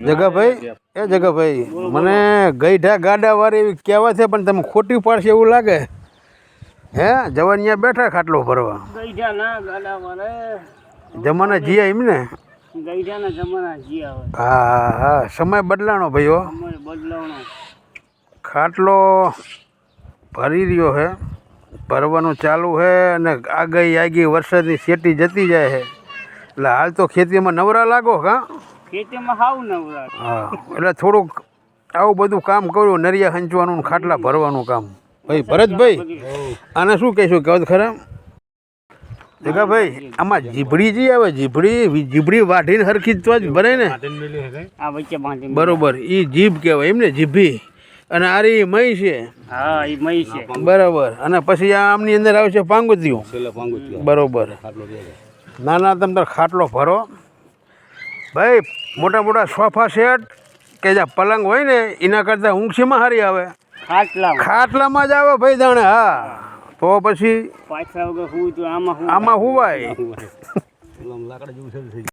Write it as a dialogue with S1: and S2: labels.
S1: જગાભાઈ એ જગાભાઈ મને ગઈઢા ગાડા વાળી એવી કહેવા છે પણ તમે ખોટી પાડશે એવું લાગે હે જવાનિયા બેઠા ખાટલો ભરવા
S2: ગઈઢા ના ગાડા વાળે
S1: જમાના જીયા એમ ને
S2: ગઈઢાના જમાના જીયા હોય.
S1: હા હા સમય બદલાણો ભાઈઓ
S2: સમય બદલાવનો.
S1: ખાટલો ભરી રહ્યો છે ભરવાનું ચાલુ છે અને આગી વરસાદની શેટી જતી જાય છે એટલે હાલ તો ખેતીમાં નવરા લાગો હા
S2: ખેતીમાં હાવ નવરા.
S1: હા એટલે થોડુંક આવું બધું કામ કર્યું નરિયા હંચવાનું ખાટલા ભરવાનું કામ ભાઈ ભરતભાઈ આને શું કહીશું કહો ખરા દેખા ભાઈ આમાં જીભડી જે આવે જીભડી વાઢીને હરખી તો જ ભરે ને
S2: આ વચ્ચે બાંધી
S1: બરોબર એ જીભ કહેવાય એમ ને જીભી અને આરી મય છે
S2: હા એ મય છે
S1: બરાબર અને પછી આ આમની અંદર આવશે પાંગુતિયું બરોબર નાના તમે તાર ખાટલો ભરો ભાઈ મોટા મોટા સોફા સેટ કે જ્યાં પલંગ હોય ને એના કરતાં ઊંઘ શેમાં સારી આવે ખાટલામાં જ આવે ભાઈ જાણે હા તો પછી
S2: પાછા વગર હું તો આમાં
S1: હુવાય